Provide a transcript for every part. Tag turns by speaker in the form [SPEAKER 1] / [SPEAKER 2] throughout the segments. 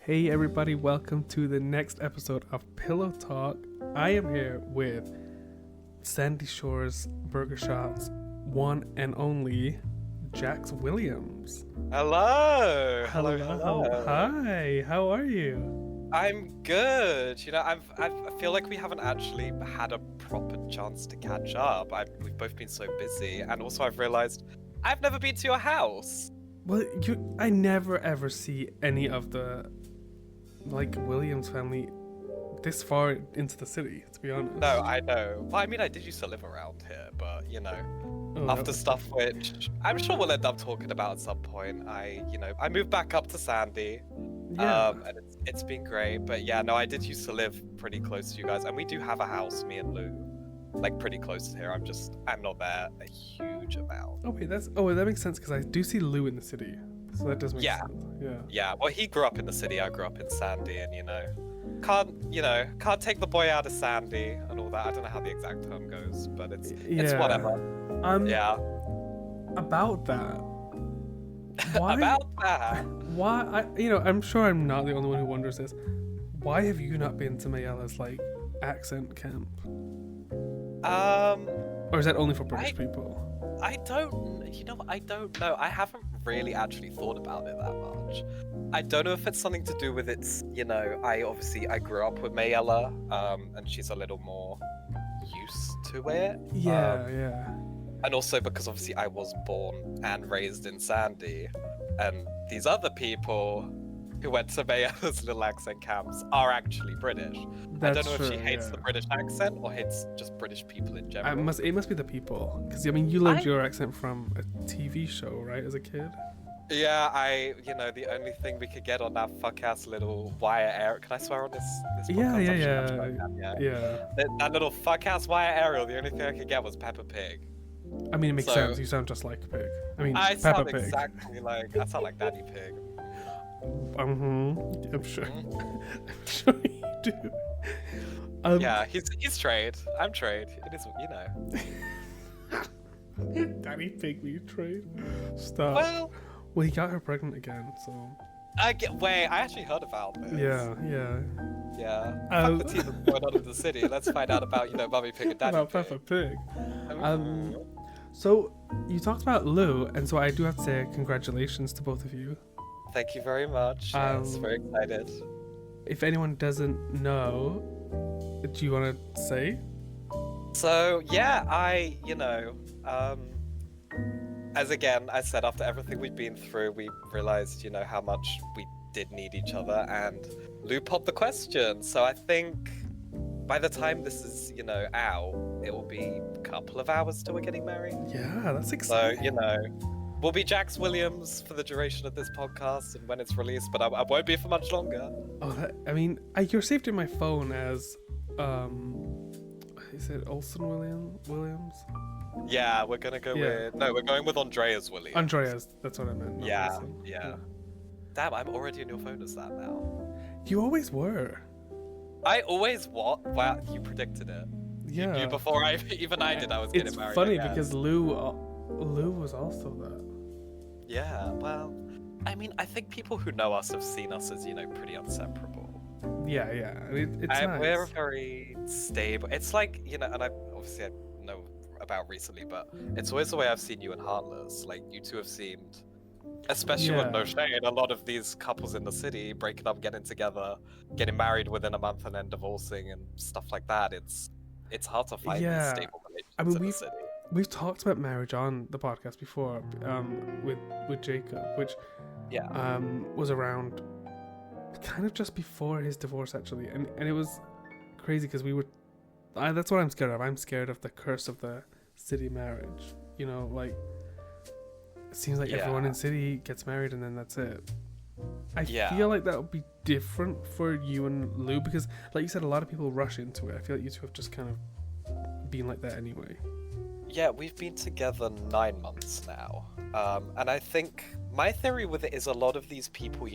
[SPEAKER 1] Hey everybody, welcome to the next episode of PillowTalk. I am here with Sandy Shore's Burger Shop's one and only Jax Williams.
[SPEAKER 2] Hello.
[SPEAKER 1] Hi, how are you?
[SPEAKER 2] I'm good. I feel like we haven't actually had a proper chance to catch up. We've both been so busy, and also I've realized I've never been to your house.
[SPEAKER 1] Well, I never ever see any of the Williams family this far into the city, to be honest.
[SPEAKER 2] No, I know. Well, I mean, I did used to live around here, but after stuff which I'm sure we'll end up talking about at some point. I moved back up to Sandy.
[SPEAKER 1] Yeah.
[SPEAKER 2] And it's been great, but yeah, no, I did used to live pretty close to you guys, and we do have a house, me and Lou, like pretty close to here. I'm not there a huge amount.
[SPEAKER 1] Oh wait, that makes sense because I do see Lou in the city, so that does make sense.
[SPEAKER 2] Yeah. Well, he grew up in the city. I grew up in Sandy, and can't take the boy out of Sandy and all that. I don't know how the exact term goes, but it's whatever. Yeah.
[SPEAKER 1] About that. Why?
[SPEAKER 2] About that.
[SPEAKER 1] Why? I'm sure I'm not the only one who wonders this. Why have you not been to Mayella's accent camp? Or is that only for British people?
[SPEAKER 2] I don't know. I haven't really actually thought about it that much. I don't know if it's something to do with its, I grew up with Mayella, and she's a little more used to it.
[SPEAKER 1] Yeah.
[SPEAKER 2] And also because obviously I was born and raised in Sandy, and these other people who went to Mayella's little accent camps are actually British. I don't know if she hates the British accent or hates just British people in general.
[SPEAKER 1] It must be the people, because you learned your accent from a TV show, right, as a kid?
[SPEAKER 2] Yeah, the only thing we could get on that fuck-ass little wire Ariel. Can I swear on this podcast?
[SPEAKER 1] Yeah.
[SPEAKER 2] That little fuck-ass wire Ariel, the only thing I could get was Peppa Pig.
[SPEAKER 1] I mean, it makes sense. You sound just like Pig.
[SPEAKER 2] I
[SPEAKER 1] Peppa
[SPEAKER 2] sound
[SPEAKER 1] Pig.
[SPEAKER 2] exactly like... I sound like Daddy Pig.
[SPEAKER 1] I'm sure. I'm sure you do.
[SPEAKER 2] Yeah, he's trade. I'm trade. It is,
[SPEAKER 1] Daddy Pig me trade. Stop. Well, he got her pregnant again, so...
[SPEAKER 2] I actually heard about this.
[SPEAKER 1] Yeah.
[SPEAKER 2] Fuck the tea that's going on in the city. Let's find out about, Mummy Pig and Daddy
[SPEAKER 1] Pig. About Peppa Pig. So, you talked about Lou, and so I do have to say congratulations to both of you.
[SPEAKER 2] Thank you very much. Yes, very excited. If
[SPEAKER 1] anyone doesn't know, do you want to say?
[SPEAKER 2] So, yeah, as again, I said, after everything we'd been through, we realized, how much we did need each other, and Lou popped the question. So I think by the time this is, out, it will be a couple of hours till we're getting married.
[SPEAKER 1] Yeah, that's exciting.
[SPEAKER 2] So, we'll be Jax Williams for the duration of this podcast and when it's released, but I won't be for much longer.
[SPEAKER 1] Oh, you're saved in my phone as, is it Olsen Williams?
[SPEAKER 2] Yeah, we're gonna go with... No, we're going with Andreas Williams.
[SPEAKER 1] Andreas, that's what I meant.
[SPEAKER 2] Yeah. Damn, I'm already in your phone as that now.
[SPEAKER 1] You always were.
[SPEAKER 2] I always what? Wow, you predicted it.
[SPEAKER 1] Yeah.
[SPEAKER 2] You before I did, I was getting married.
[SPEAKER 1] It's funny because Lou was also that.
[SPEAKER 2] Yeah, well, I think people who know us have seen us as, pretty inseparable.
[SPEAKER 1] Yeah. It's nice.
[SPEAKER 2] We're very stable. It's like, and I know about recently, but it's always the way I've seen you and Heartless. Like, you two have seemed, especially with No Shade, a lot of these couples in the city breaking up, getting together, getting married within a month and then divorcing and stuff like that. It's hard to find these stable relationships in the city.
[SPEAKER 1] We've talked about marriage on the podcast before, with Jacob, which was around kind of just before his divorce, actually, and it was crazy because that's what I'm scared of. I'm scared of the curse of the city marriage. It seems like everyone in city gets married and then that's it. I feel like that would be different for you and Lou because, like you said, a lot of people rush into it. I feel like you two have just kind of been like that anyway.
[SPEAKER 2] Yeah, we've been together 9 months now. And I think my theory with it is a lot of these people,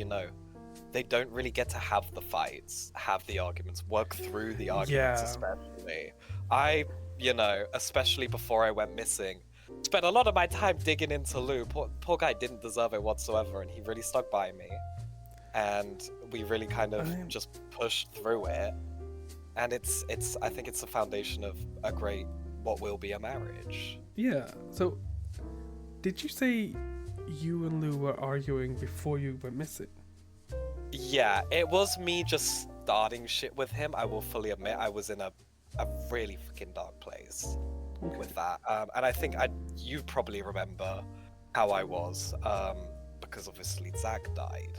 [SPEAKER 2] they don't really get to have the fights, have the arguments, work through the arguments, especially. Especially before I went missing, spent a lot of my time digging into Lou. Poor guy didn't deserve it whatsoever, and he really stuck by me. and we really kind of just pushed through it. And I think it's the foundation of a great what will be a marriage.
[SPEAKER 1] Yeah. So, did you say you and Lou were arguing before you went missing?
[SPEAKER 2] Yeah, it was me just starting shit with him. I will fully admit I was in a really fucking dark place with that. And I think you probably remember how I was, because obviously Zach died.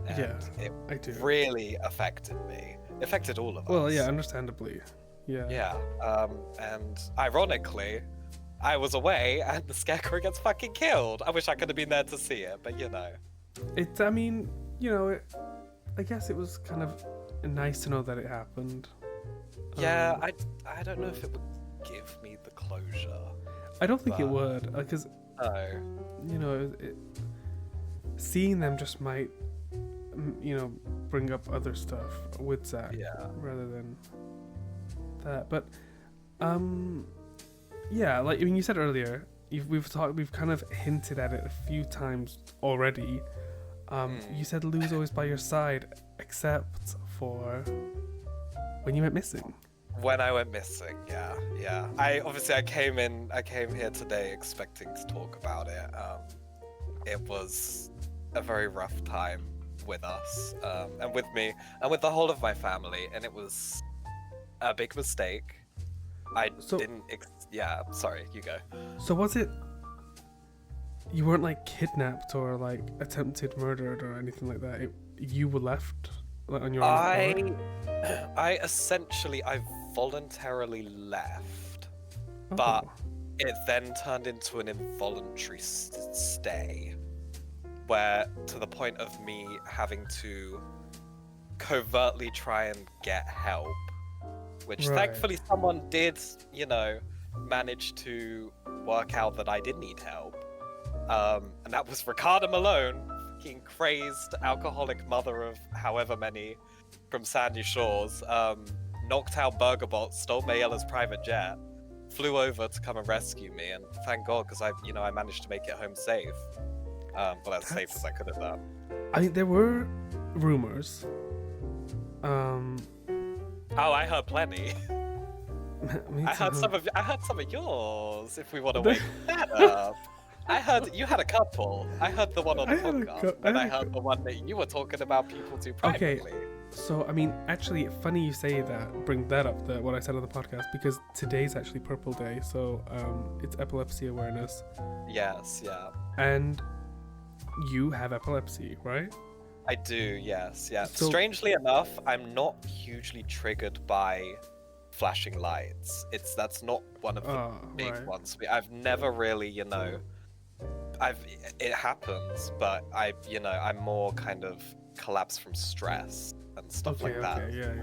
[SPEAKER 2] And
[SPEAKER 1] I do.
[SPEAKER 2] Really affected me. It affected all of us.
[SPEAKER 1] Well, yeah, understandably. Yeah.
[SPEAKER 2] Yeah. And ironically, I was away and the Scarecrow gets fucking killed. I wish I could have been there to see it, but you know.
[SPEAKER 1] I mean, you know, I guess it was kind of nice to know that it happened.
[SPEAKER 2] Yeah, I don't know if it would give me the closure.
[SPEAKER 1] I don't think it would, because, you know, seeing them just might, you know, bring up other stuff with Zach rather than that. But, yeah, like, I mean, you said earlier, we've kind of hinted at it a few times already. You said Lou's always by your side, except for when you went missing.
[SPEAKER 2] When I went missing, yeah. I came here today expecting to talk about it. It was a very rough time with us, and with me, and with the whole of my family, and it was a big mistake. Sorry, you go.
[SPEAKER 1] So was it, you weren't like kidnapped or like attempted murdered or anything like that? You were left like, on your own?
[SPEAKER 2] I voluntarily left, but it then turned into an involuntary stay, where to the point of me having to covertly try and get help, which thankfully someone did, you know, manage to work out that I did need help. And that was Ricardo Malone, fucking crazed alcoholic mother of however many from Sandy Shores, knocked out Burgerbot, stole Mayella's private jet, flew over to come and rescue me, and thank God, because I managed to make it home safe. Well, as safe as I could have done.
[SPEAKER 1] I mean, there were rumors.
[SPEAKER 2] Oh, I heard plenty. I heard some of yours. If we want to wake that up, I heard you had a couple. I heard the one on the podcast, and I heard the one that you were talking about people do privately.
[SPEAKER 1] Okay, so I mean, actually, funny you say that. Bring that up, what I said on the podcast, because today's actually Purple Day, so it's epilepsy awareness.
[SPEAKER 2] Yes, yeah.
[SPEAKER 1] And you have epilepsy, right?
[SPEAKER 2] I do, yes, yeah. So, strangely enough, I'm not hugely triggered by flashing lights. That's not one of the big ones. I've never really, you know, it happens, but I'm more kind of collapse from stress and stuff like that.
[SPEAKER 1] Yeah.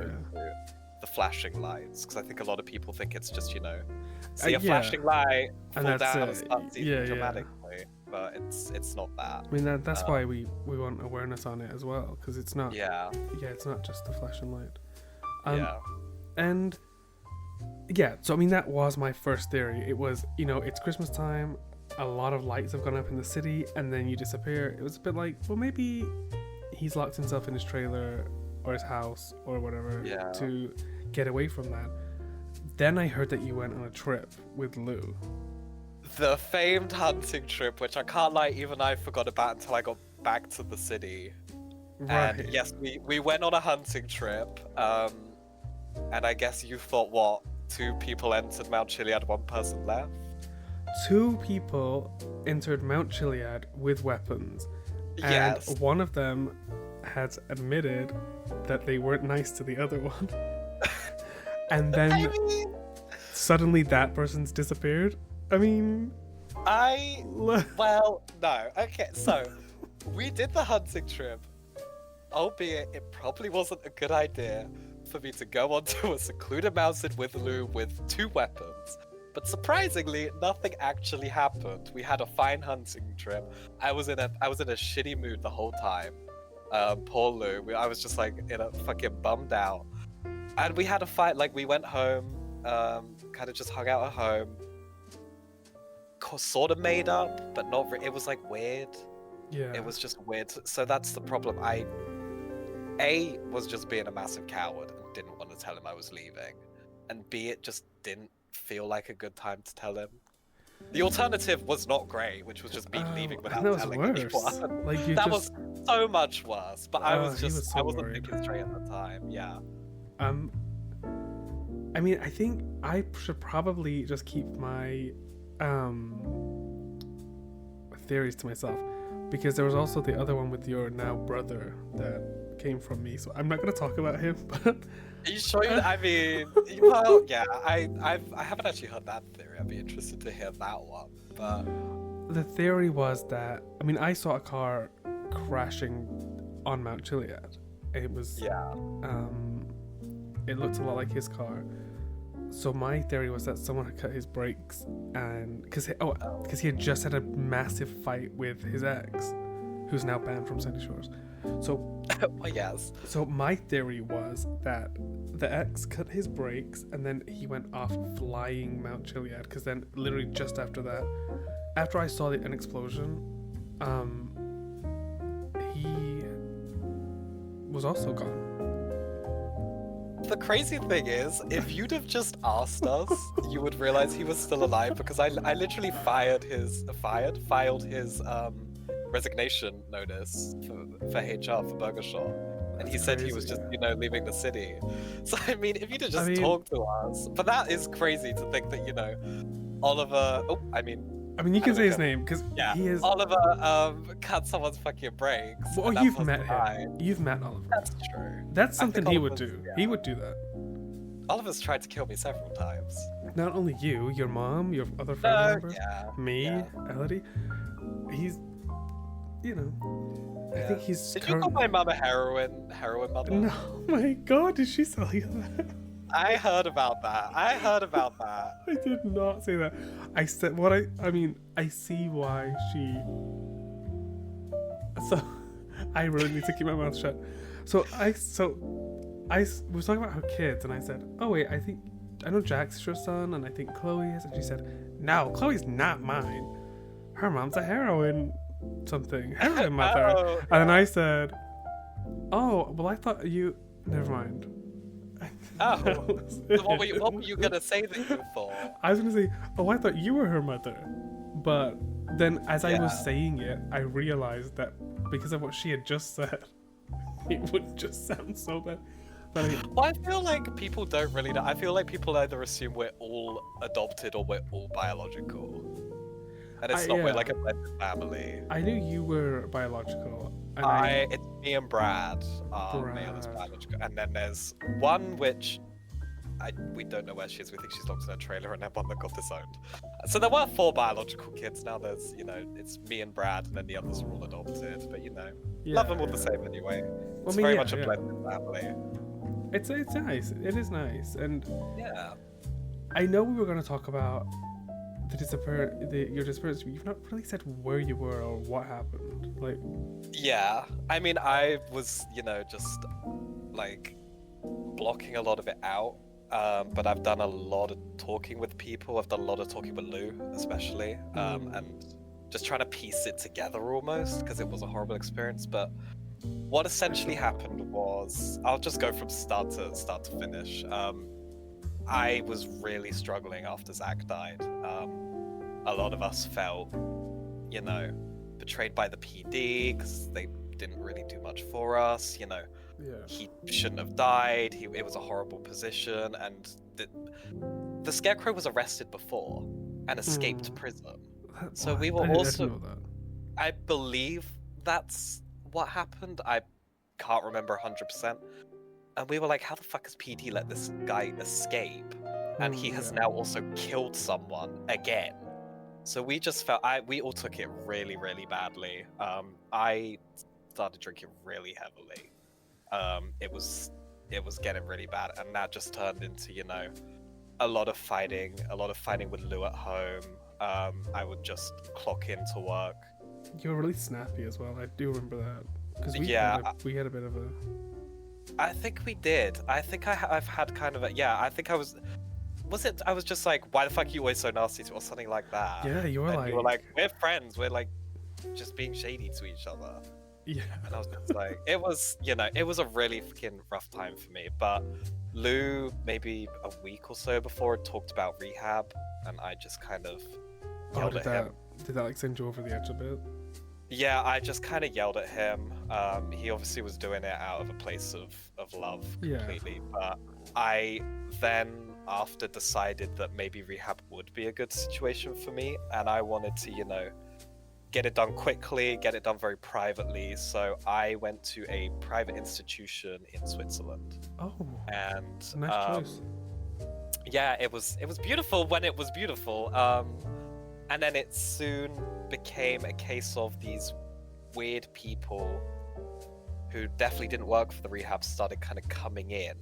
[SPEAKER 2] The flashing lights, because I think a lot of people think it's just, you know, see a flashing light, fall down, and start seething dramatically. But it's not that.
[SPEAKER 1] I mean, that's why we want awareness on it as well, because it's not. Yeah, it's not just the flashing light. And so I mean, that was my first theory. It was, you know, it's Christmas time, a lot of lights have gone up in the city, and then you disappear. It was a bit like, well, maybe he's locked himself in his trailer or his house or whatever to get away from that. Then I heard that you went on a trip with Lou.
[SPEAKER 2] The famed hunting trip, which I can't lie, even I forgot about until I got back to the city. Right. And yes, we went on a hunting trip, and I guess you thought, what, 2 people entered Mount Chiliad, 1 person left?
[SPEAKER 1] 2 people entered Mount Chiliad with weapons, and one of them has admitted that they weren't nice to the other one. And then suddenly that person's disappeared. I mean...
[SPEAKER 2] Well, no. Okay, so we did the hunting trip, albeit it probably wasn't a good idea for me to go onto a secluded mountain with Lou with 2 weapons. But surprisingly, nothing actually happened. We had a fine hunting trip. I was in a shitty mood the whole time. Poor Lou. I was just like in a fucking bummed out. And we had a fight. Like, we went home, kind of just hung out at home. Sort of made up, but not. It was like weird. Yeah. It was just weird. So that's the problem. A, was just being a massive coward and didn't want to tell him I was leaving, and B, it just didn't feel like a good time to tell him. The alternative was not great, which was just me leaving without telling anyone.
[SPEAKER 1] Like
[SPEAKER 2] that was so much worse. But I wasn't
[SPEAKER 1] worried.
[SPEAKER 2] thinking straight at the time. Yeah.
[SPEAKER 1] I mean, I think I should probably just keep my theories to myself, because there was also the other one with your now brother that came from me. So I'm not going to talk about him. But
[SPEAKER 2] are you sure? I mean, well, yeah. I haven't actually heard that theory. I'd be interested to hear that one. But
[SPEAKER 1] the theory was that, I mean, I saw a car crashing on Mount Chiliad. It was it looked a lot like his car. So my theory was that someone had cut his brakes, and because he had just had a massive fight with his ex, who's now banned from Sandy Shores. So
[SPEAKER 2] yes.
[SPEAKER 1] So my theory was that the ex cut his brakes, and then he went off flying Mount Chiliad. Because then, literally just after that, after I saw an explosion, he was also gone.
[SPEAKER 2] The crazy thing is, if you'd have just asked us, you would realize he was still alive, because I literally filed his resignation notice for HR for Burger Shop, and he said he was just leaving the city. So I mean, if you'd have just talked to us, but that is crazy to think that Oliver. I mean, you
[SPEAKER 1] can say his name, because he is
[SPEAKER 2] Oliver. Cut someone's fucking brakes.
[SPEAKER 1] Well, you've met him. You've met Oliver.
[SPEAKER 2] That's true.
[SPEAKER 1] That's something he would do. Yeah. He would do that.
[SPEAKER 2] Oliver's tried to kill me several times.
[SPEAKER 1] Not only you, your mom, your other family members, me, Elodie. He's, I think he's.
[SPEAKER 2] Did you call my mum a heroin mother?
[SPEAKER 1] No, my God, did she tell you that?
[SPEAKER 2] I heard about that.
[SPEAKER 1] I did not say that. I said I see why she. So, I really need to keep my mouth shut. So I was talking about her kids, and I said, "Oh wait, I know Jack's your son, and I think Chloe is." And she said, "No, Chloe's not mine. Her mom's a heroin mother."
[SPEAKER 2] Oh,
[SPEAKER 1] and then I said, "Oh, well, I thought you. Never mind."
[SPEAKER 2] Oh, so what were you gonna say that you thought?
[SPEAKER 1] I was gonna say, "Oh, I thought you were her mother," but then as I was saying it, I realized that because of what she had just said, it would just sound so bad.
[SPEAKER 2] Well, I feel like people don't really know. I feel like people either assume we're all adopted or we're all biological. And it's not, we're like a blended family.
[SPEAKER 1] I knew you were biological.
[SPEAKER 2] It's me and Brad are male as biological. And then there's one which we don't know where she is. We think she's locked in a trailer, and then one that got disowned. So there were 4 biological kids. Now there's, it's me and Brad, and then the others are all adopted. But love them all the same anyway. It's very much a blended family.
[SPEAKER 1] It's nice. It is nice. And
[SPEAKER 2] yeah,
[SPEAKER 1] I know we were going to talk about your disappearance, but you've not really said where you were or what happened. Like,
[SPEAKER 2] yeah, I mean, I was, just like blocking a lot of it out. But I've done a lot of talking with people. I've done a lot of talking with Lou, especially, and just trying to piece it together almost, because it was a horrible experience. But what essentially happened was, I'll just go from start to finish. I was really struggling after Zach died. A lot of us felt, betrayed by the PD because they didn't really do much for us. He shouldn't have died. It was a horrible position, and the Scarecrow was arrested before and escaped prison. So we were also. I believe that's what happened. I can't remember 100%. And we were like, how the fuck has PD let this guy escape? And he has now also killed someone again. So we just felt, we all took it really, really badly. I started drinking really heavily. It was getting really bad, and that just turned into, a lot of fighting with Lou at home. I would just clock into work.
[SPEAKER 1] You were really snappy as well. I do remember that. Because we had a bit of a...
[SPEAKER 2] I think we did. I think I've had kind of a... Yeah, I think I was... I was just like, why the fuck are you always so nasty to, or something like that.
[SPEAKER 1] Yeah, you were like...
[SPEAKER 2] You were like, we're friends. We're like, just being shady to each other.
[SPEAKER 1] Yeah.
[SPEAKER 2] And I was just like, it was, it was a really fucking rough time for me. But Lou, maybe a week or so before, talked about rehab, and I just kind of yelled at him.
[SPEAKER 1] Did that like send you over the edge a bit?
[SPEAKER 2] Yeah, I just kind of yelled at him. He obviously was doing it out of a place of love completely. But I then, after, decided that maybe rehab would be a good situation for me, and I wanted to, get it done quickly, get it done very privately. So I went to a private institution in Switzerland.
[SPEAKER 1] Oh,
[SPEAKER 2] and
[SPEAKER 1] nice choice.
[SPEAKER 2] Yeah, it was beautiful when it was beautiful. And then it soon became a case of these weird people who definitely didn't work for the rehab started kind of coming in,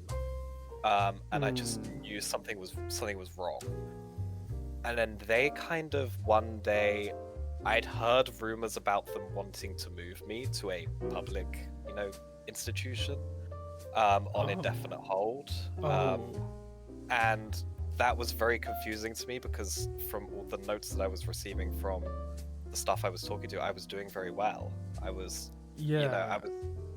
[SPEAKER 2] and I just knew something was wrong. And then they kind of, one day, I'd heard rumors about them wanting to move me to a public, institution, on indefinite hold. And that was very confusing to me because from all the notes that I was receiving from the stuff I was talking to, I was doing very well. I was, I was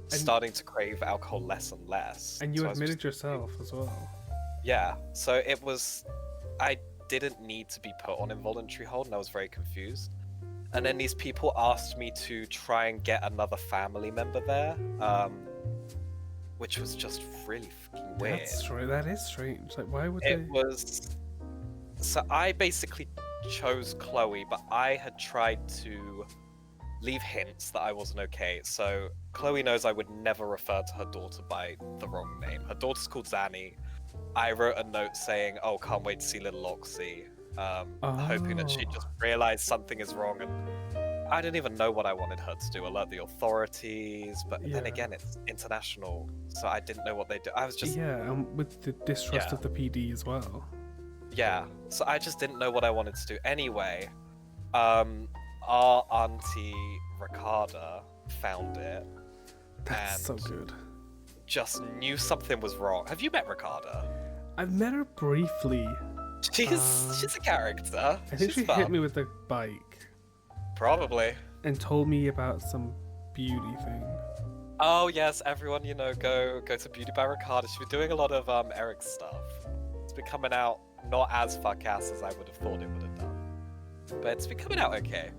[SPEAKER 2] starting to crave alcohol less and less.
[SPEAKER 1] And you admitted yourself as well.
[SPEAKER 2] Yeah, so it was, I didn't need to be put on involuntary hold, and I was very confused. And then these people asked me to try and get another family member there, which was just really fucking weird.
[SPEAKER 1] That is strange. Like, why would
[SPEAKER 2] it was... So I basically chose Chloe, but I had tried to leave hints that I wasn't okay. So Chloe knows I would never refer to her daughter by the wrong name. Her daughter's called Zanny. I wrote a note saying, "Oh, can't wait to see little Oxy," hoping that she'd just realize something is wrong. And I didn't even know what I wanted her to do, alert the authorities, but then again, it's international, so I didn't know what they do. I was just...
[SPEAKER 1] Yeah, and with the distrust of the PD as well.
[SPEAKER 2] Yeah, so I just didn't know what I wanted to do. Anyway, our auntie Ricarda found it.
[SPEAKER 1] That's
[SPEAKER 2] and
[SPEAKER 1] so good.
[SPEAKER 2] Just knew something was wrong. Have you met Ricarda?
[SPEAKER 1] I've met her briefly.
[SPEAKER 2] She's a character.
[SPEAKER 1] I think she hit me with a bike.
[SPEAKER 2] Probably.
[SPEAKER 1] And told me about some beauty thing.
[SPEAKER 2] Oh yes, everyone, go to Beauty by Ricarda. She's been doing a lot of Eric's stuff. It's been coming out not as fuck-ass as I would have thought it would have done. But it's been coming out okay.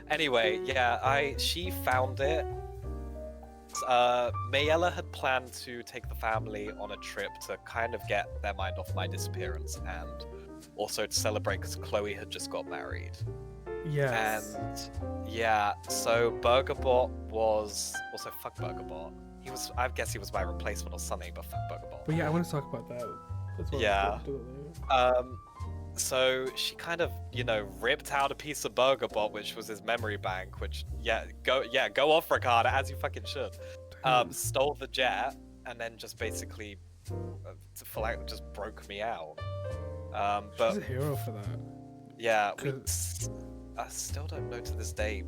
[SPEAKER 2] Anyway, yeah, she found it. Mayella had planned to take the family on a trip to kind of get their mind off my disappearance, and also to celebrate because Chloe had just got married.
[SPEAKER 1] Yes.
[SPEAKER 2] And yeah, so Burgerbot was also fuck Burgerbot. I guess he was my replacement or something, but fuck Burgerbot.
[SPEAKER 1] But yeah, I want to talk about that. That's what
[SPEAKER 2] yeah. So she kind of, ripped out a piece of Burgerbot, which was his memory bank, which go off, Ricarda, as you fucking should. Stole the jet, and then just basically just broke me out. But
[SPEAKER 1] she's a hero for that.
[SPEAKER 2] Yeah, I still don't know to this day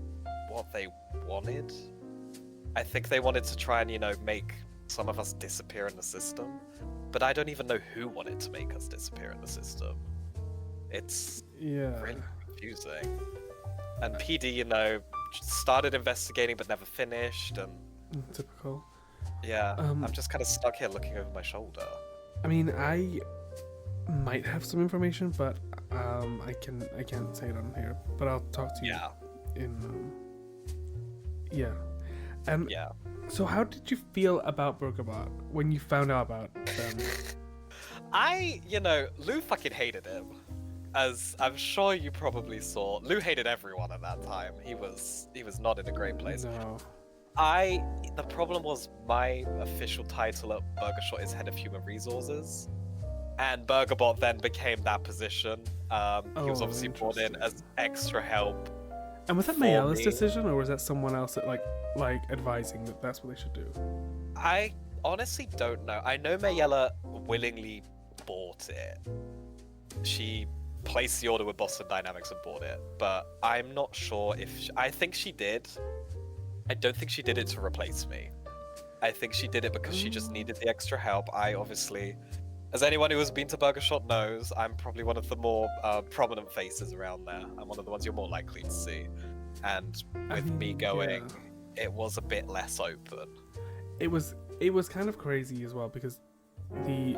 [SPEAKER 2] what they wanted. I think they wanted to try and, make some of us disappear in the system, but I don't even know who wanted to make us disappear in the system. It's really confusing. And PD, started investigating but never finished, and...
[SPEAKER 1] Typical.
[SPEAKER 2] Yeah, I'm just kind of stuck here looking over my shoulder.
[SPEAKER 1] I mean, I might have some information, but I can't say it on here. But I'll talk to you in... Yeah.
[SPEAKER 2] Yeah.
[SPEAKER 1] So how did you feel about Burgerbot when you found out about them?
[SPEAKER 2] Lou fucking hated him. As I'm sure you probably saw, Lou hated everyone at that time. He was not in a great place.
[SPEAKER 1] No.
[SPEAKER 2] The problem was my official title at Burgershot is Head of Human Resources. And Burgerbot then became that position. He was obviously brought in as extra help.
[SPEAKER 1] And was that Mayella's decision, or was that someone else that like advising that that's what they should do?
[SPEAKER 2] I honestly don't know. I know Mayella willingly bought it. She placed the order with Boston Dynamics and bought it, but I'm not sure if... I think she did. I don't think she did it to replace me. I think she did it because she just needed the extra help. I obviously... As anyone who has been to Burgershot knows, I'm probably one of the more prominent faces around there. I'm one of the ones you're more likely to see. And with me going it was a bit less open.
[SPEAKER 1] It was kind of crazy as well because the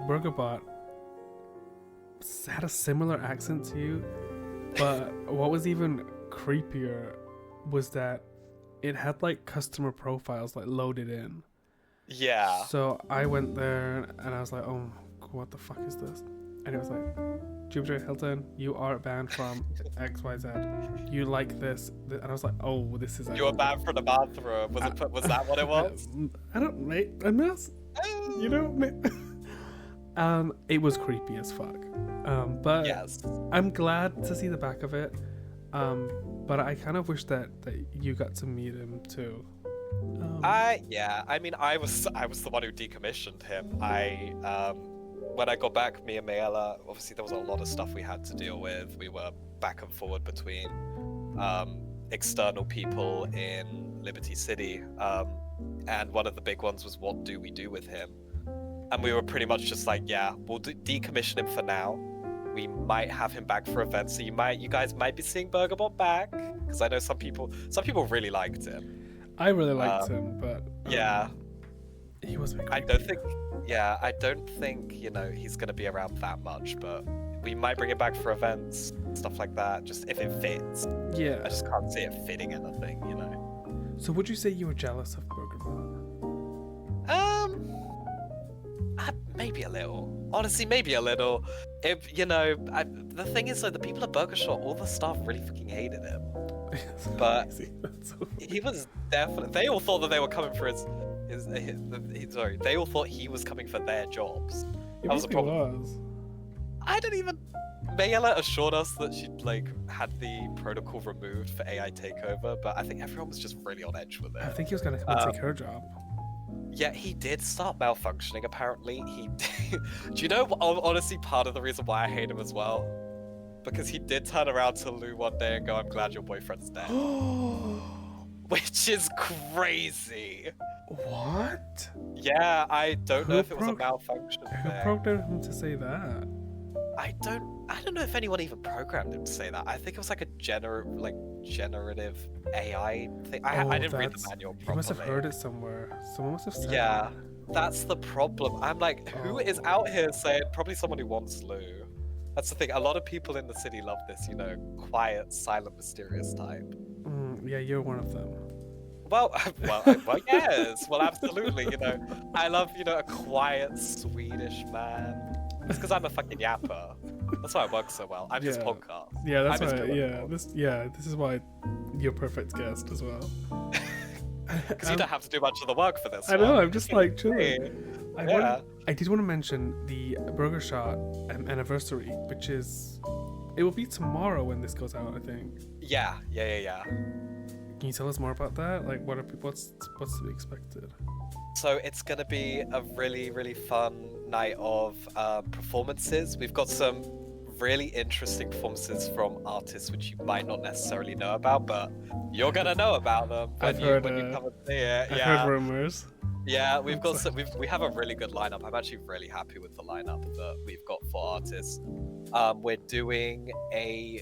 [SPEAKER 1] burger bot had a similar accent to you, but what was even creepier was that it had like customer profiles like loaded in.
[SPEAKER 2] Yeah.
[SPEAKER 1] So I went there and I was like, oh, what the fuck is this? And it was like, Jupiter Hilton, you are banned from XYZ. You like this. And I was like, oh, this is...
[SPEAKER 2] You were banned from the bathroom. Was that what it was?
[SPEAKER 1] I don't... Mate, I'm not... You know... Mate. It was creepy as fuck. But
[SPEAKER 2] yes.
[SPEAKER 1] I'm glad to see the back of it. But I kind of wish that you got to meet him too.
[SPEAKER 2] Yeah. I mean, I was the one who decommissioned him. When I got back, me and Mayella, obviously there was a lot of stuff we had to deal with. We were back and forward between external people in Liberty City, and one of the big ones was what do we do with him? And we were pretty much just like, yeah, we'll decommission him for now. We might have him back for events, so you guys might be seeing BurgerBot back, because I know some people really liked him.
[SPEAKER 1] I really liked him, but
[SPEAKER 2] yeah,
[SPEAKER 1] he was.
[SPEAKER 2] I don't think he's gonna be around that much, but we might bring it back for events, stuff like that, just if it fits.
[SPEAKER 1] Yeah,
[SPEAKER 2] I just can't see it fitting anything,
[SPEAKER 1] So would you say you were jealous of BurgerBot?
[SPEAKER 2] Maybe a little. Honestly, maybe a little. If the thing is, the people at Burger Shot, all the staff really fucking hated him. But he was definitely. They all thought that they were coming for sorry, they all thought he was coming for their jobs.
[SPEAKER 1] That was a problem.
[SPEAKER 2] I didn't even. Mayella assured us that she had the protocol removed for AI takeover, but I think everyone was just really on edge with it.
[SPEAKER 1] I think he was gonna come and take her job.
[SPEAKER 2] Yeah, he did start malfunctioning, apparently. He did. Do you know, honestly, part of the reason why I hate him as well? Because he did turn around to Lou one day and go, I'm glad your boyfriend's dead. Which is crazy.
[SPEAKER 1] What?
[SPEAKER 2] Yeah, I don't know if it was a malfunction
[SPEAKER 1] Who programmed him to say that?
[SPEAKER 2] I don't know if anyone even programmed him to say that. I think it was like a generative AI thing. I didn't read the manual properly.
[SPEAKER 1] You must have heard it somewhere. Someone must have said
[SPEAKER 2] Yeah,
[SPEAKER 1] that.
[SPEAKER 2] that's the problem. I'm like, who is out here saying? Probably someone who wants Lou. That's the thing. A lot of people in the city love this, quiet, silent, mysterious type.
[SPEAKER 1] Yeah, you're one of them.
[SPEAKER 2] Well, yes. Well, absolutely. I love, a quiet Swedish man. It's because I'm a fucking yapper. That's why it works so well. I'm just podcast.
[SPEAKER 1] Yeah, that's why. This is why you're perfect guest as well.
[SPEAKER 2] Because you don't have to do much of the work for this.
[SPEAKER 1] I know. I'm just like chilling.
[SPEAKER 2] I
[SPEAKER 1] did want to mention the Burger Shot anniversary, which it will be tomorrow when this goes out, I think.
[SPEAKER 2] Yeah.
[SPEAKER 1] Can you tell us more about that? Like, what's to be expected?
[SPEAKER 2] So it's gonna be a really, really fun night of performances. We've got some really interesting performances from artists which you might not necessarily know about, but you're gonna know about them when you come and see it.
[SPEAKER 1] I've heard rumors.
[SPEAKER 2] Yeah, we have a really good lineup. I'm actually really happy with the lineup that we've got for artists. We're doing a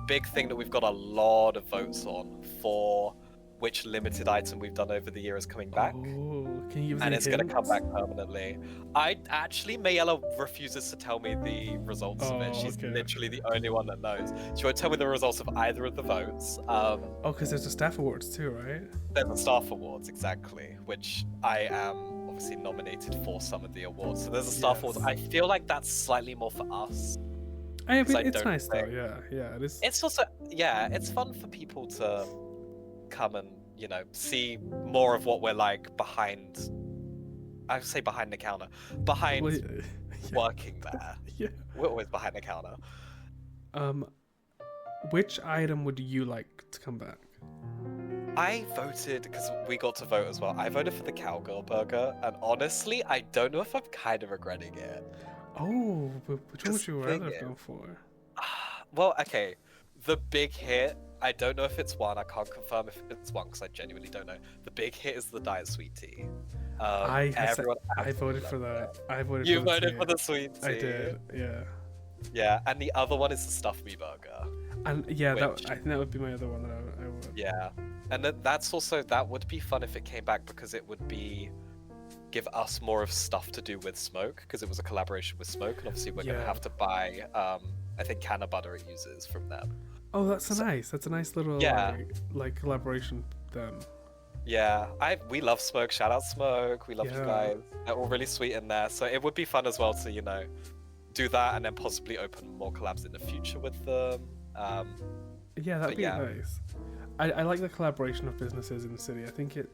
[SPEAKER 2] big thing that we've got a lot of votes on for which limited item we've done over the year is coming back.
[SPEAKER 1] Oh, can you give us
[SPEAKER 2] and it's going to come
[SPEAKER 1] hints?
[SPEAKER 2] back permanently. Mayella refuses to tell me the results of it. She's literally the only one that knows. She won't tell me the results of either of the votes.
[SPEAKER 1] Because there's the staff awards too, right?
[SPEAKER 2] There's the staff awards, exactly, which I am obviously nominated for some of the awards. So there's a staff awards. I feel like that's slightly more for us.
[SPEAKER 1] I mean, it's nice though. Yeah, it is.
[SPEAKER 2] It's also it's fun for people to come and see more of what we're like behind. I say behind the counter, working there. Yeah, we're always behind the counter.
[SPEAKER 1] Which item would you like to come back?
[SPEAKER 2] I voted because we got to vote as well. I voted for the cowgirl burger, and honestly, I don't know if I'm kind of regretting it.
[SPEAKER 1] Oh, which one would you rather go for?
[SPEAKER 2] Well, okay, the big hit. I don't know if it's one. I can't confirm if it's one because I genuinely don't know. The big hit is the diet sweet tea.
[SPEAKER 1] I voted for that.
[SPEAKER 2] You voted for the sweet tea.
[SPEAKER 1] I did. Yeah.
[SPEAKER 2] Yeah, and the other one is the stuffed me burger.
[SPEAKER 1] And I think that would be my other one that I would.
[SPEAKER 2] Yeah. And that's also, that would be fun if it came back, because it would give us more of stuff to do with Smoke, because it was a collaboration with Smoke, and obviously we're gonna have to buy I think Canna Butter it uses from them.
[SPEAKER 1] Oh, that's a nice little like collaboration then.
[SPEAKER 2] Yeah, we love Smoke. Shout out Smoke. We love you guys. They're all really sweet in there. So it would be fun as well to, you know, do that and then possibly open more collabs in the future with them.
[SPEAKER 1] Yeah, that'd be nice. I like the collaboration of businesses in the city. I think it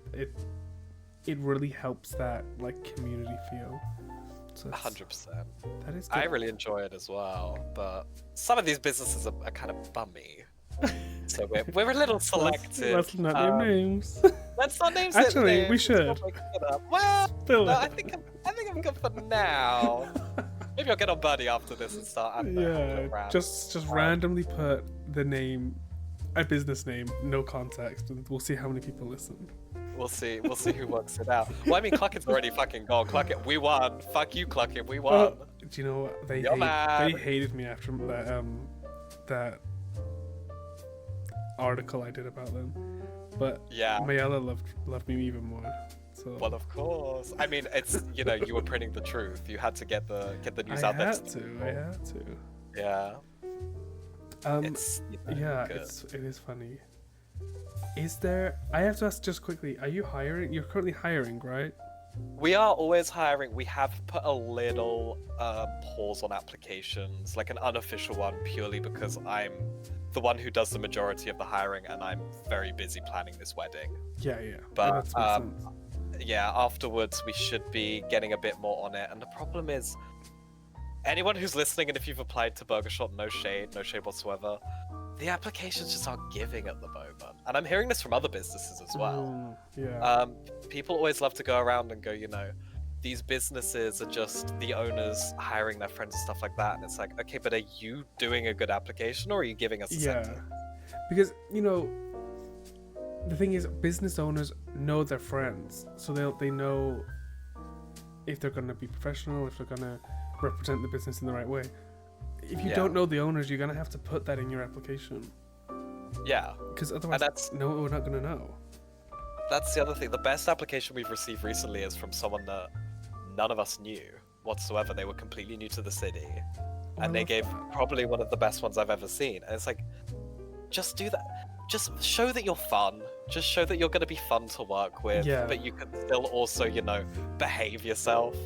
[SPEAKER 1] really helps that like community feel. So
[SPEAKER 2] 100%.
[SPEAKER 1] That is good.
[SPEAKER 2] I really enjoy it as well, but some of these businesses are kind of bummy. So we're a little selective.
[SPEAKER 1] Let's not name names.
[SPEAKER 2] Let's not name names.
[SPEAKER 1] Actually, we should.
[SPEAKER 2] Well, no, I think I'm good for now. Maybe I'll get on Buddy after this and start.
[SPEAKER 1] Just randomly put the name, a business name, no context, and we'll see how many people listen.
[SPEAKER 2] We'll see who works it out. Well, I mean, Cluckett's already fucking gone. Cluckett, we won. Fuck you, Cluckett, we won.
[SPEAKER 1] Well, do you know what? They hated me after that article I did about them. But
[SPEAKER 2] yeah,
[SPEAKER 1] Mayella loved me even more. So.
[SPEAKER 2] Well, of course. I mean, it's, you know, you were printing the truth. You had to get the news out there.
[SPEAKER 1] I had to.
[SPEAKER 2] Yeah.
[SPEAKER 1] It's, you know, it is funny. Is there? I have to ask just quickly. Are you hiring? You're currently hiring, right?
[SPEAKER 2] We are always hiring. We have put a little pause on applications, like an unofficial one, purely because I'm the one who does the majority of the hiring, and I'm very busy planning this wedding.
[SPEAKER 1] Yeah.
[SPEAKER 2] But yeah, afterwards we should be getting a bit more on it. And the problem is, anyone who's listening, and if you've applied to Burger Shot, no shade whatsoever, the applications just aren't giving at the moment. And I'm hearing this from other businesses as well. People always love to go around and go, you know, these businesses are just the owners hiring their friends and stuff like that. And it's like, okay, but are you doing a good application, or are you giving us a sentence?
[SPEAKER 1] Because, you know, the thing is, business owners know their friends, so they know if they're going to be professional, if they're going to represent the business in the right way. If you don't know the owners, you're going to have to put that in your application.
[SPEAKER 2] Yeah.
[SPEAKER 1] Because otherwise, we're not going to know.
[SPEAKER 2] That's the other thing. The best application we've received recently is from someone that none of us knew whatsoever. They were completely new to the city. And they gave probably one of the best ones I've ever seen. And it's like, just do that. Just show that you're fun. Just show that you're going to be fun to work with. Yeah. But you can still also, you know, behave yourself.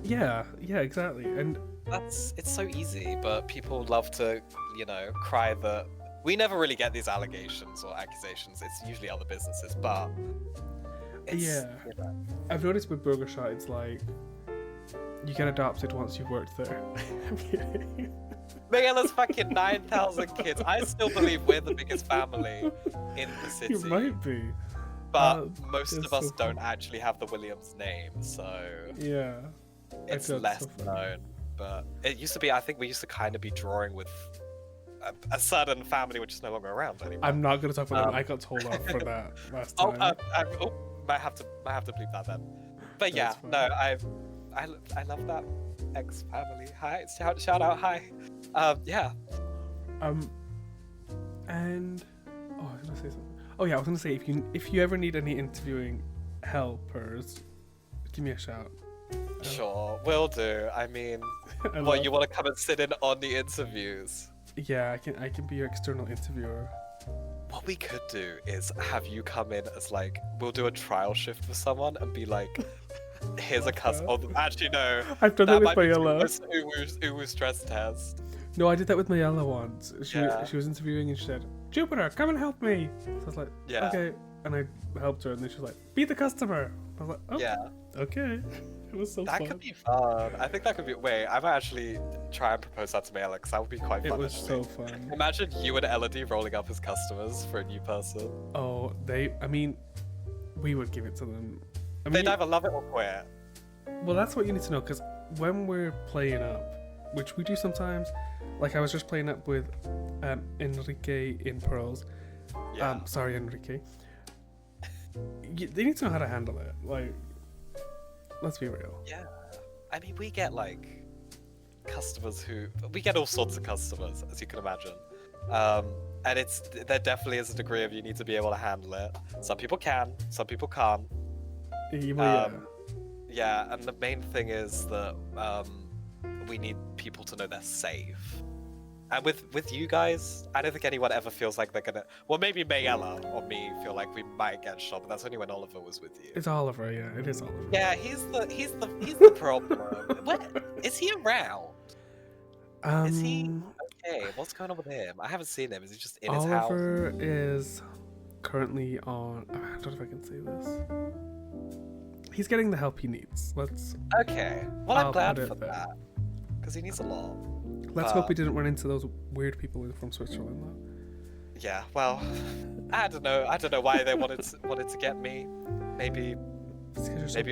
[SPEAKER 1] Yeah, exactly. And
[SPEAKER 2] it's so easy, but people love to, you know, cry that we never really get these allegations or accusations. It's usually other businesses, but you know.
[SPEAKER 1] I've noticed with Burger Shot, it's like you get adopted once you've worked there.
[SPEAKER 2] Miguela's fucking 9,000 kids. I still believe we're the biggest family in the city.
[SPEAKER 1] You might be.
[SPEAKER 2] But most of us don't actually have the Williams name, so
[SPEAKER 1] yeah,
[SPEAKER 2] it's less known. But it used to be, I think we used to kind of be drawing with a certain family which is no longer around anymore.
[SPEAKER 1] I'm not going to talk about them. I got told off for that last time.
[SPEAKER 2] Might have to bleep that then. But yeah, no, I love that ex-family. Hi, shout out, hi. Yeah.
[SPEAKER 1] And I was gonna say something. Oh yeah, I was gonna say if you ever need any interviewing helpers, give me a shout.
[SPEAKER 2] Sure, will do. I mean, what, you want to come and sit in on the interviews?
[SPEAKER 1] Yeah, I can be your external interviewer.
[SPEAKER 2] What we could do is have you come in as like, we'll do a trial shift for someone and be like, here's a customer. Oh, actually, no.
[SPEAKER 1] I've done that with Mayella.
[SPEAKER 2] Uwu stress test.
[SPEAKER 1] No, I did that with Mayella once. She was interviewing and she said, Jupiter, come and help me. So I was like, okay. And I helped her and then she was like, be the customer. I was like, oh, yeah. Okay. It was so fun.
[SPEAKER 2] That could be fun. I think that could be. Wait, I might actually try and propose that to Mayella because that would be quite fun.
[SPEAKER 1] It was so fun.
[SPEAKER 2] Imagine you and Elodie rolling up as customers for a new person.
[SPEAKER 1] Oh, we would give it to them. I mean,
[SPEAKER 2] they'd either love it or quit.
[SPEAKER 1] Well, that's what you need to know, because when we're playing up, which we do sometimes, like I was just playing up with Enrique in Pearls. Yeah. Sorry, Enrique. They need to know how to handle it. Like, let's be real.
[SPEAKER 2] Yeah. I mean, we get we get all sorts of customers, as you can imagine. And there definitely is a degree of you need to be able to handle it. Some people can, some people can't. Yeah, and the main thing is that we need people to know they're safe. And with you guys, I don't think anyone ever feels like they're gonna. Well, maybe Mayella or me feel like we might get shot, but that's only when Oliver was with you.
[SPEAKER 1] It's Oliver, yeah, it is Oliver.
[SPEAKER 2] Yeah, he's the problem. Is he around? Is he okay? What's going on with him? I haven't seen him. Is he just in his house?
[SPEAKER 1] Oliver is currently on. I don't know if I can say this. He's getting the help he needs.
[SPEAKER 2] Okay. Well, I'm glad for that because he needs a lot.
[SPEAKER 1] Let's hope we didn't run into those weird people from Switzerland, though.
[SPEAKER 2] Yeah. Well, I don't know. I don't know why they wanted to get me. Maybe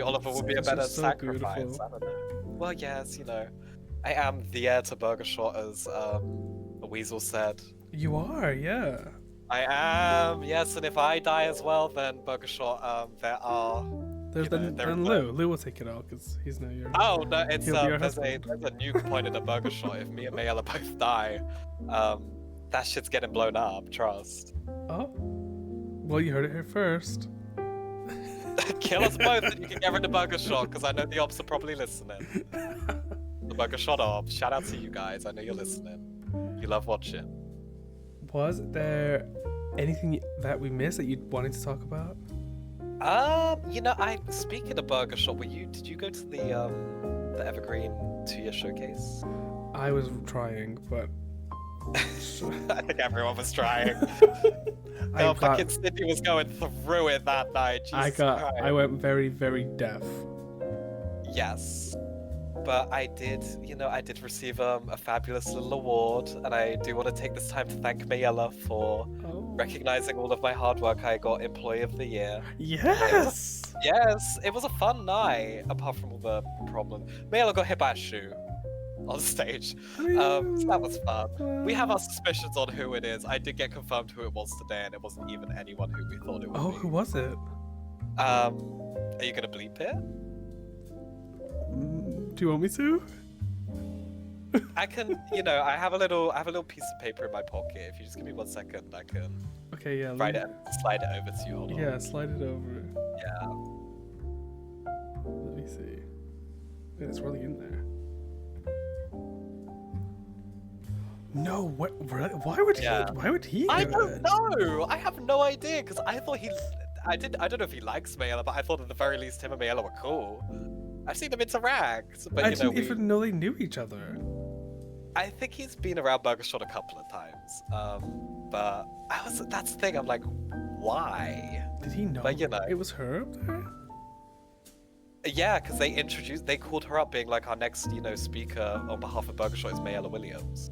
[SPEAKER 2] Oliver would be a better sacrifice. Beautiful. I don't know. Well, yes, I am the heir to Burger Shot, as Weasel said.
[SPEAKER 1] You are, yeah.
[SPEAKER 2] I am, yes, and if I die as well, then Burger Shot,
[SPEAKER 1] There's Lou. Lou will take it out because he's now your.
[SPEAKER 2] Oh no, it's there's a nuke pointed at Burger Shot. If me and Mayella both die, that shit's getting blown up. Trust.
[SPEAKER 1] Oh, well, you heard it here first.
[SPEAKER 2] Kill us both, and you can get rid of Burger Shot because I know the ops are probably listening. The Burger Shot ops. Shout out to you guys. I know you're listening. You love watching. Was there anything that we missed that you wanted to talk about? Speaking of Burger Shot, did you go to the Evergreen 2-year showcase?
[SPEAKER 1] I was trying, but
[SPEAKER 2] I think everyone was trying. Fucking Cindy was going through it that night.
[SPEAKER 1] I went very, very deaf.
[SPEAKER 2] Yes. But I did receive a fabulous little award, and I do want to take this time to thank Mayella for recognizing all of my hard work. I got Employee of the Year.
[SPEAKER 1] Yes!
[SPEAKER 2] It was a fun night, apart from all the problems. Mayella got hit by a shoe on stage. So that was fun. We have our suspicions on who it is. I did get confirmed who it was today, and it wasn't even anyone who we thought it would be.
[SPEAKER 1] Oh, who was it?
[SPEAKER 2] Are you gonna bleep it?
[SPEAKER 1] Do you want me to?
[SPEAKER 2] I can, I have a little piece of paper in my pocket. If you just give me 1 second, I can.
[SPEAKER 1] Okay, yeah.
[SPEAKER 2] Slide it over to you. Hold on.
[SPEAKER 1] Yeah, slide it over.
[SPEAKER 2] Yeah.
[SPEAKER 1] Let me see. Wait, it's really in there. No, what? Why would he? Why would he?
[SPEAKER 2] I don't know. I have no idea because I thought I don't know if he likes Mayella, but I thought at the very least him and Mayella were cool. I've seen them interact, but
[SPEAKER 1] I didn't even know they knew each other.
[SPEAKER 2] I think he's been around Burger Shot a couple of times, but that's the thing. I'm like, why?
[SPEAKER 1] Did he know? But it was her up there.
[SPEAKER 2] Yeah, because they called her up, being like, our next speaker on behalf of Burger Shot is Mayella Williams.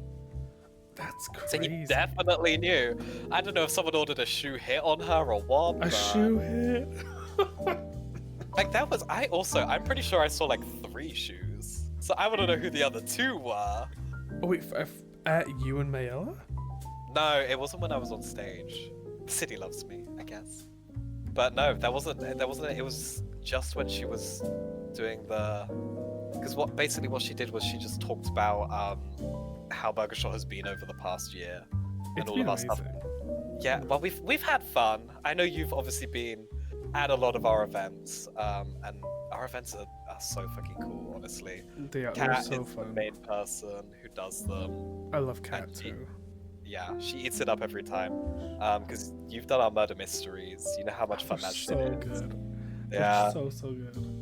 [SPEAKER 1] That's crazy.
[SPEAKER 2] So he definitely knew. I don't know if someone ordered a shoe hit on her or what.
[SPEAKER 1] Shoe hit.
[SPEAKER 2] Like that was. I'm pretty sure I saw like 3 shoes. So I want to know who the other 2 were.
[SPEAKER 1] Oh wait, at you and Mayella?
[SPEAKER 2] No, it wasn't when I was on stage. The city loves me, I guess. But no, that wasn't. It was just when she was doing the. Because what she did was she just talked about how Burger Shot has been over the past year and all of our stuff. Yeah, well we've had fun. I know you've obviously been at a lot of our events, and our events are so fucking cool, honestly.
[SPEAKER 1] They're so fun.
[SPEAKER 2] The main person who does them.
[SPEAKER 1] I love Kat too.
[SPEAKER 2] She eats it up every time. Because you've done our murder mysteries. You know how much fun that shit is.
[SPEAKER 1] Good.
[SPEAKER 2] Yeah.
[SPEAKER 1] So good.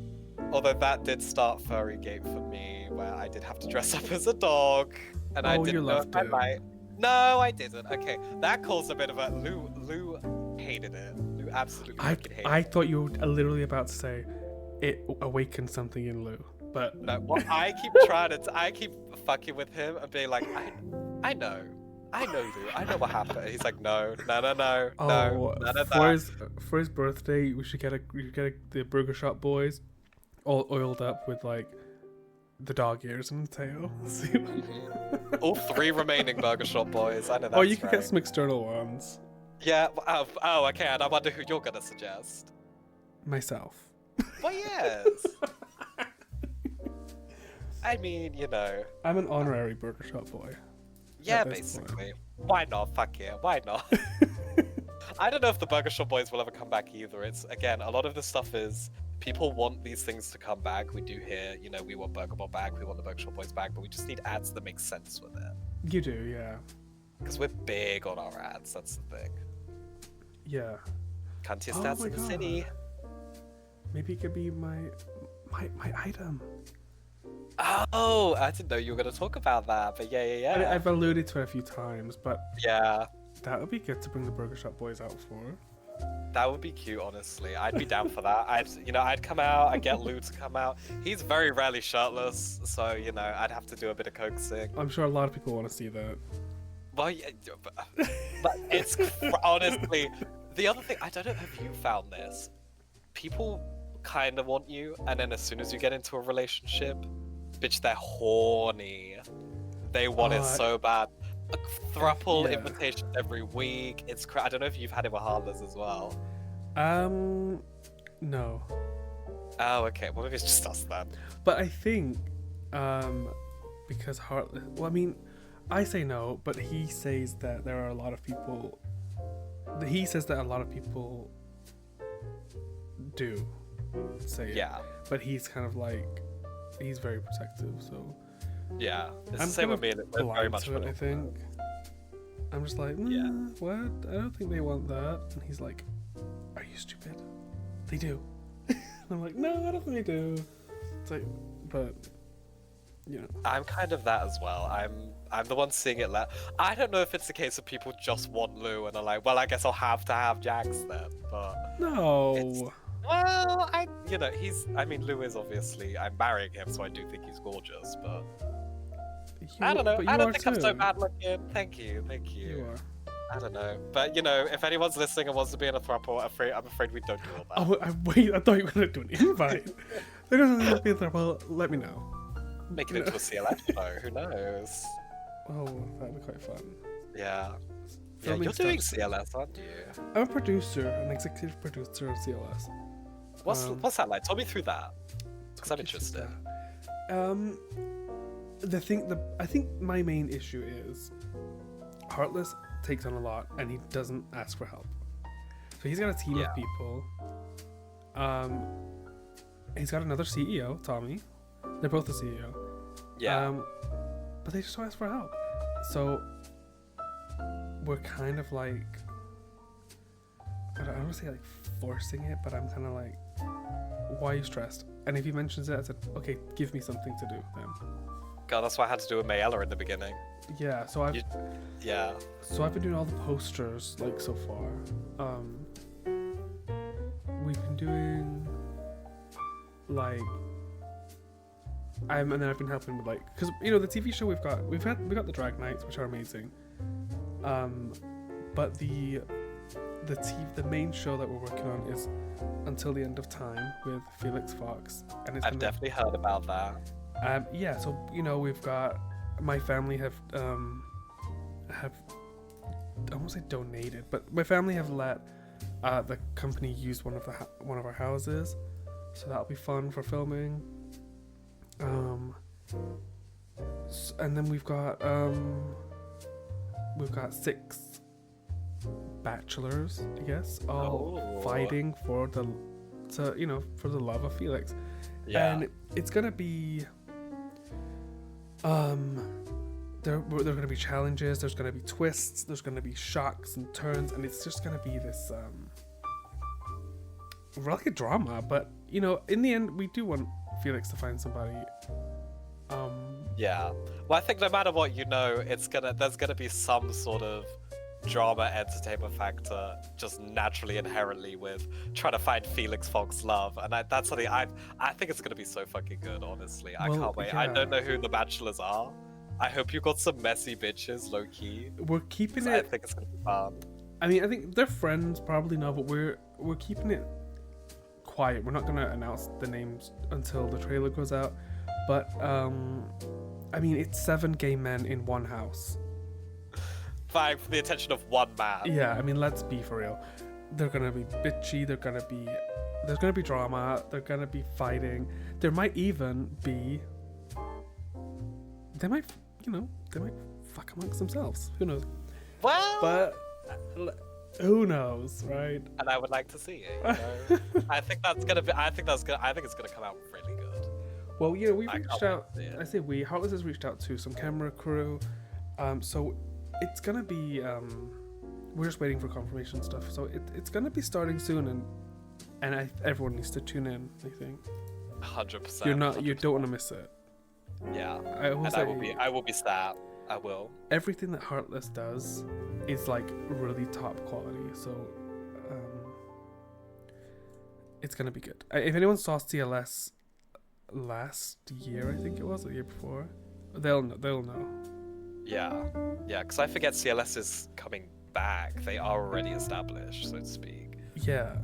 [SPEAKER 2] Although that did start Furry Gate for me, where I did have to dress up as a dog, and I didn't know if I might. No, I didn't. Okay, that caused a bit of a. Lou hated it. Lou absolutely hated it.
[SPEAKER 1] I thought you were literally about to say it awakened something in Lou, but
[SPEAKER 2] no. Well, I keep trying to. I keep fucking with him and being like, I know, Lou. I know what happened. He's like, no.
[SPEAKER 1] Oh, for his birthday, we should get the Burger Shot boys all oiled up with like the dog ears and the tail.
[SPEAKER 2] All 3 remaining Burger Shot boys. I know that's
[SPEAKER 1] Oh, you could get some external ones.
[SPEAKER 2] Yeah. Oh, okay. And I wonder who you're gonna suggest.
[SPEAKER 1] Myself.
[SPEAKER 2] Well, yes. I mean,
[SPEAKER 1] I'm an honorary Burger Shot boy.
[SPEAKER 2] Yeah, basically. Why not? Fuck it. Why not? I don't know if the Burger Shop Boys will ever come back either. It's, again, a lot of this stuff is people want these things to come back. We do hear, you know, we want Burger Bot back, we want the Burger Shop Boys back, but we just need ads that make sense with it.
[SPEAKER 1] You do, yeah.
[SPEAKER 2] Because we're big on our ads, that's the thing.
[SPEAKER 1] Yeah.
[SPEAKER 2] Cuntiest stats in the city.
[SPEAKER 1] Maybe it could be my item.
[SPEAKER 2] Oh, I didn't know you were going to talk about that, but yeah.
[SPEAKER 1] I've alluded to it a few times, but
[SPEAKER 2] yeah,
[SPEAKER 1] that would be good to bring the Burger Shop Boys out for.
[SPEAKER 2] That would be cute, honestly. I'd be down for that. I'd come out, I'd get Lou to come out. He's very rarely shirtless, so, you know, I'd have to do a bit of coaxing.
[SPEAKER 1] I'm sure a lot of people want to see that.
[SPEAKER 2] Well, yeah, but it's honestly, the other thing, I don't know if you found this. People kind of want you, and then as soon as you get into a relationship, bitch, they're horny. They want it so bad. A throuple invitation every week. It's I don't know if you've had it with Heartless as well.
[SPEAKER 1] No.
[SPEAKER 2] Oh, okay. Well, maybe it's just us then.
[SPEAKER 1] But I think, because Heartless. Well, I mean, I say no, but he says that there are a lot of people. He says that a lot of people do say it.
[SPEAKER 2] Yeah.
[SPEAKER 1] But he's kind of like, he's very protective, so.
[SPEAKER 2] Yeah, it's the same with me. We're very much
[SPEAKER 1] it, I think. I'm just like, what? I don't think they want that. And he's like, are you stupid? They do. I'm like, no, I don't think they do. It's like, but, you know.
[SPEAKER 2] I'm kind of that as well. I'm the one seeing it. I don't know if it's the case of people just want Lou and are like, well, I guess I'll have to have Jax then. But
[SPEAKER 1] no.
[SPEAKER 2] Well, Lou is obviously, I'm marrying him, so I do think he's gorgeous, but I don't know. I don't think I'm so bad looking. Thank you.
[SPEAKER 1] You are.
[SPEAKER 2] I don't know. But, you know, if anyone's listening and wants to be in a throuple, I'm afraid we don't do all that.
[SPEAKER 1] Oh, wait, I thought you were going to do an invite. They're going to be in a throuple, let me know.
[SPEAKER 2] Make it into a CLF show, who knows?
[SPEAKER 1] Oh, that'd be quite fun.
[SPEAKER 2] Yeah. Yeah, you're doing CLS, aren't you?
[SPEAKER 1] I'm a producer, an executive producer of CLS.
[SPEAKER 2] What's that like? Tell me through that. Because I'm interested.
[SPEAKER 1] I think my main issue is Heartless takes on a lot and he doesn't ask for help. So he's got a team of people. He's got another CEO, Tommy. They're both the CEO.
[SPEAKER 2] Yeah.
[SPEAKER 1] But they just don't ask for help. So we're kind of like, I don't want to say like forcing it, but I'm kind of like, why are you stressed? And if he mentions it, I said, okay, give me something to do then.
[SPEAKER 2] God, that's why I had to do with Mayella in the beginning.
[SPEAKER 1] Yeah, so I've been doing all the posters like so far. We've been doing like and then I've been helping with like, because you know the TV show we got the drag nights, which are amazing. But the main show that we're working on is Until the End of Time with Felix Fox, and
[SPEAKER 2] I've definitely heard about that.
[SPEAKER 1] So you know we've got my family have I won't say donated, but my family have let the company use one of our houses, so that'll be fun for filming. And then we've got 6 bachelors, I guess, all fighting for the love of Felix.
[SPEAKER 2] Yeah.
[SPEAKER 1] And it's gonna be there are gonna be challenges, there's gonna be twists, there's gonna be shocks and turns, and it's just gonna be this like a drama. But you know, in the end, we do want Felix to find somebody.
[SPEAKER 2] Yeah. Well, I think no matter what, you know, there's gonna be some sort of drama entertainment factor just naturally inherently with trying to find Felix Fox love, and that's something I think it's gonna be so fucking good. Honestly, I can't wait. Yeah. I don't know who the bachelors are. I hope you got some messy bitches, low key.
[SPEAKER 1] We're keeping it.
[SPEAKER 2] I think it's gonna be fun.
[SPEAKER 1] I mean, I think they're friends, probably not, but we're keeping it quiet. We're not gonna announce the names until the trailer goes out. But I mean, it's 7 gay men in one house.
[SPEAKER 2] Vying for the attention of one man.
[SPEAKER 1] Yeah, I mean, let's be for real. They're gonna be bitchy. There's gonna be drama. They're gonna be fighting. There might even be. They might fuck amongst themselves. Who knows?
[SPEAKER 2] Well,
[SPEAKER 1] but who knows, right?
[SPEAKER 2] And I would like to see it. You know? I think it's gonna come out really good.
[SPEAKER 1] Well, we reached out. I say we. Heartless has reached out to some camera crew. So it's gonna be. We're just waiting for confirmation stuff. So it's gonna be starting soon, and everyone needs to tune in. I think.
[SPEAKER 2] 100%.
[SPEAKER 1] You don't want to miss it.
[SPEAKER 2] Yeah.
[SPEAKER 1] I
[SPEAKER 2] will be sad. I will.
[SPEAKER 1] Everything that Heartless does is like really top quality. So, it's gonna be good. If anyone saw CLS last year, I think it was, or the year before, they'll know.
[SPEAKER 2] Yeah, because I forget CLS is coming back. They are already established, so to speak.
[SPEAKER 1] Yeah.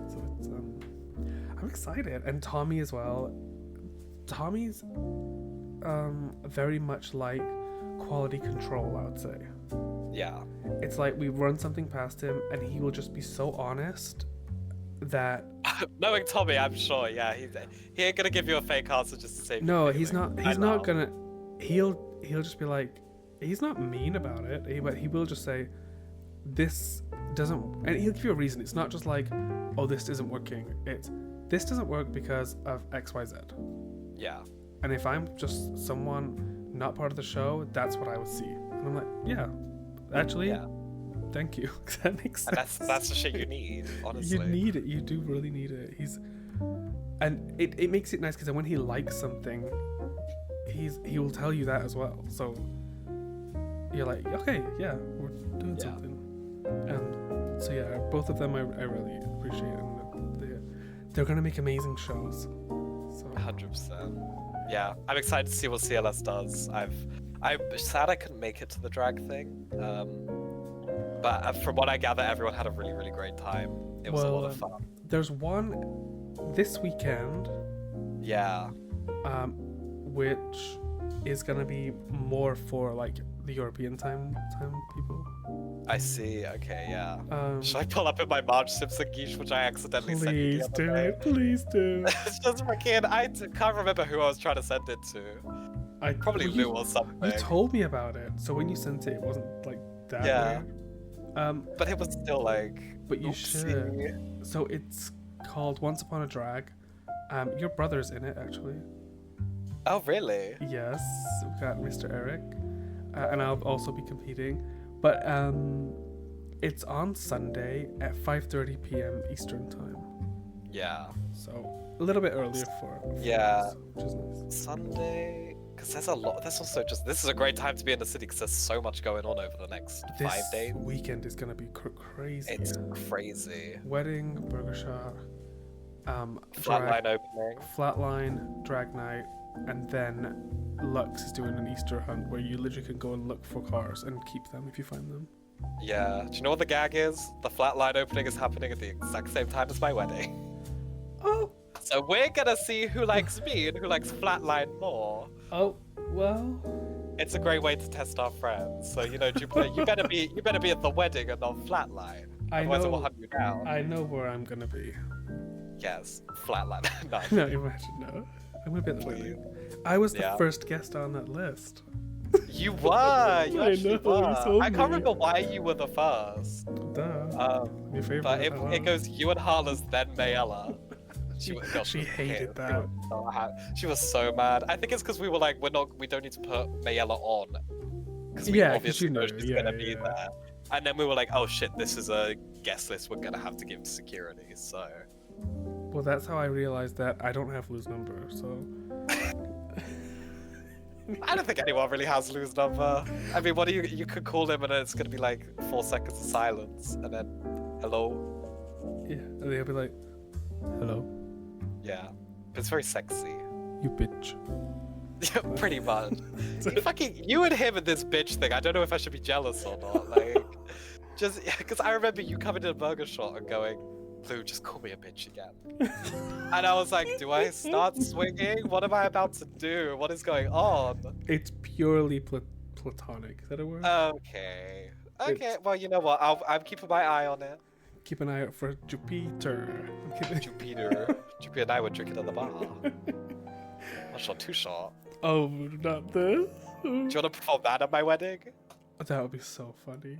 [SPEAKER 1] So it's I'm excited, and Tommy as well. Tommy's very much like quality control, I would say.
[SPEAKER 2] Yeah.
[SPEAKER 1] It's like we run something past him, and he will just be so honest that.
[SPEAKER 2] Knowing Tommy, I'm sure. Yeah, he ain't gonna give you a fake answer just to say.
[SPEAKER 1] No, he's not. He's not gonna. He'll just be like, he's not mean about it, but he will just say, this doesn't, and he'll give you a reason. It's not just like, oh, this isn't working. It's, this doesn't work because of XYZ.
[SPEAKER 2] Yeah.
[SPEAKER 1] And if I'm just someone not part of the show, that's what I would see. And I'm like, yeah, actually, thank you. That makes sense.
[SPEAKER 2] That's the shit you need, honestly.
[SPEAKER 1] You need it. You do really need it. And it makes it nice because when he likes something, he will tell you that as well. So you're like, okay, yeah, we're doing something. And so yeah, both of them I really appreciate, and they're gonna make amazing shows. So
[SPEAKER 2] 100%. Yeah, I'm excited to see what CLS does. I'm sad I couldn't make it to the drag thing, but from what I gather, everyone had a really, really great time. It was a lot of fun.
[SPEAKER 1] There's one this weekend.
[SPEAKER 2] Yeah.
[SPEAKER 1] Which is gonna be more for like the European time people.
[SPEAKER 2] I see. Okay, yeah. Should I pull up in my Marge Simpson geesh, which I accidentally sent you the other day?
[SPEAKER 1] Please do.
[SPEAKER 2] It's just freaking. I can't remember who I was trying to send it to. Probably Lou or something.
[SPEAKER 1] You told me about it, so when you sent it, it wasn't like that.
[SPEAKER 2] Yeah.
[SPEAKER 1] Weird.
[SPEAKER 2] But it was still like.
[SPEAKER 1] But you should. So it's called Once Upon a Drag. Your brother's in it, actually.
[SPEAKER 2] Oh, really?
[SPEAKER 1] Yes, we've got Mr. Eric, and I'll also be competing. But it's on Sunday at 5:30 p.m. Eastern time.
[SPEAKER 2] Yeah.
[SPEAKER 1] So a little bit earlier for
[SPEAKER 2] yeah,
[SPEAKER 1] us, which is nice.
[SPEAKER 2] Sunday, because there's a lot. There's also just this is a great time to be in the city because there's so much going on over the next 5 days.
[SPEAKER 1] This weekend is gonna be crazy.
[SPEAKER 2] It's crazy.
[SPEAKER 1] Wedding, burger shot,
[SPEAKER 2] Flatline opening,
[SPEAKER 1] Flatline, drag night. And then Lux is doing an Easter hunt where you literally can go and look for cars and keep them if you find them.
[SPEAKER 2] Yeah. Do you know what the gag is? The Flatline opening is happening at the exact same time as my wedding.
[SPEAKER 1] Oh.
[SPEAKER 2] So we're gonna see who likes me and who likes Flatline more.
[SPEAKER 1] Oh, well.
[SPEAKER 2] It's a great way to test our friends. So, you know, Jupiter, you better be at the wedding and not Flatline. Otherwise it will hunt you down.
[SPEAKER 1] I know where I'm gonna be.
[SPEAKER 2] Yes. Flatline.
[SPEAKER 1] No, imagine, no. I'm gonna be at the wedding. I was the first guest on that list.
[SPEAKER 2] You were. You actually were. I can't remember why you were the first.
[SPEAKER 1] Duh. Your favorite.
[SPEAKER 2] But it goes you and Harless, then Mayella.
[SPEAKER 1] She hated that.
[SPEAKER 2] She was so mad. I think it's because we were like, we don't need to put Mayella on. Because we obviously know she's gonna be there. And then we were like, oh shit, this is a guest list we're gonna have to give to security. So.
[SPEAKER 1] Well, that's how I realized that I don't have Lou's number, so...
[SPEAKER 2] I don't think anyone really has Lou's number. I mean, what do you could call him and it's gonna be like 4 seconds of silence, and then, hello?
[SPEAKER 1] Yeah, and they'll be like, hello?
[SPEAKER 2] Yeah, but it's very sexy.
[SPEAKER 1] You bitch.
[SPEAKER 2] Yeah, pretty much. You and him and this bitch thing, I don't know if I should be jealous or not, like... Just, because I remember you coming to the burger shop and going, Lou, just call me a bitch again. And I was like, do I start swinging? What am I about to do? What is going on?
[SPEAKER 1] It's purely platonic. Is that a word?
[SPEAKER 2] Okay. Well, you know what? I'm keeping my eye on it.
[SPEAKER 1] Keep an eye out for Jupiter.
[SPEAKER 2] Jupiter and I were drinking at the bar. 1 shot, 2 shot.
[SPEAKER 1] Oh, not this.
[SPEAKER 2] Do you want to perform that at my wedding?
[SPEAKER 1] That would be so funny.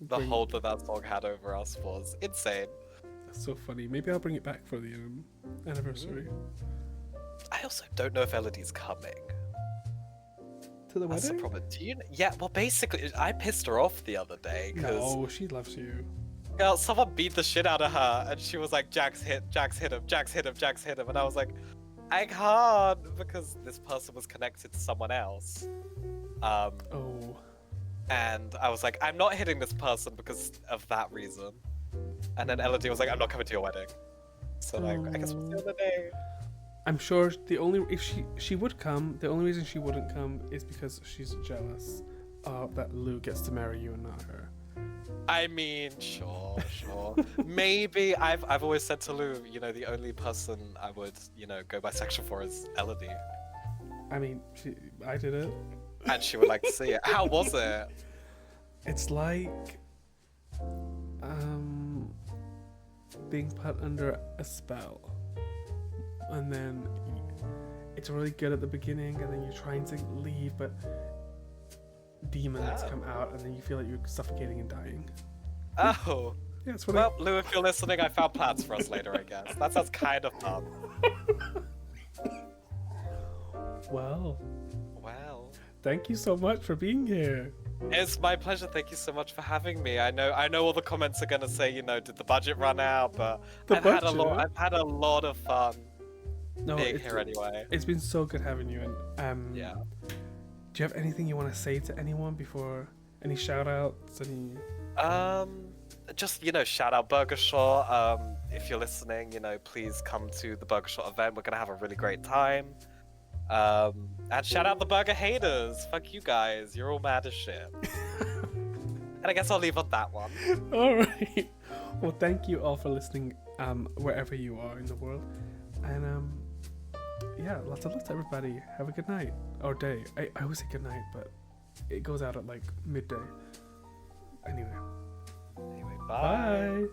[SPEAKER 2] The hold that song had over us was insane.
[SPEAKER 1] That's so funny. Maybe I'll bring it back for the anniversary.
[SPEAKER 2] I also don't know if Elodie's coming.
[SPEAKER 1] To the
[SPEAKER 2] That's
[SPEAKER 1] wedding?
[SPEAKER 2] the problem. Yeah, well, basically, I pissed her off the other day.
[SPEAKER 1] No, she loves you.
[SPEAKER 2] Girl, someone beat the shit out of her, and she was like, Jax hit him, Jax hit him, and I was like, I can't, because this person was connected to someone else. And I was like, I'm not hitting this person because of that reason. And then Elodie was like, I'm not coming to your wedding. So like, I guess we'll see the day.
[SPEAKER 1] I'm sure if she would come, the only reason she wouldn't come is because she's jealous that Lou gets to marry you and not her.
[SPEAKER 2] I mean, sure. Maybe I've always said to Lou, you know, the only person I would, you know, go bisexual for is Elodie.
[SPEAKER 1] I mean, I did it.
[SPEAKER 2] And she would like to see it. How was it?
[SPEAKER 1] It's like being put under a spell. And then it's really good at the beginning, and then you're trying to leave, but demons come out, and then you feel like you're suffocating and dying.
[SPEAKER 2] Oh.
[SPEAKER 1] Yeah,
[SPEAKER 2] well, Lou, if you're listening, I found plans for us later, I guess. That sounds kind of fun.
[SPEAKER 1] Well.
[SPEAKER 2] Thank
[SPEAKER 1] you so much for being here.
[SPEAKER 2] It's my pleasure. Thank you so much for having me. I know all the comments are gonna say, you know, did the budget run out? But I've had a lot of fun being here anyway.
[SPEAKER 1] It's been so good having you. And
[SPEAKER 2] yeah.
[SPEAKER 1] Do you have anything you want to say to anyone before? Any shout outs?
[SPEAKER 2] Just, you know, shout out Burger Shot. If you're listening, you know, please come to the Burger Shot event. We're gonna have a really great time. And shout out the burger haters. Fuck you guys. You're all mad as shit. And I guess I'll leave on that one.
[SPEAKER 1] Alright. Well, thank you all for listening, wherever you are in the world. And yeah, lots of love to everybody. Have a good night. Or day. I always say good night, but it goes out at like midday. Anyway,
[SPEAKER 2] bye.
[SPEAKER 1] Bye.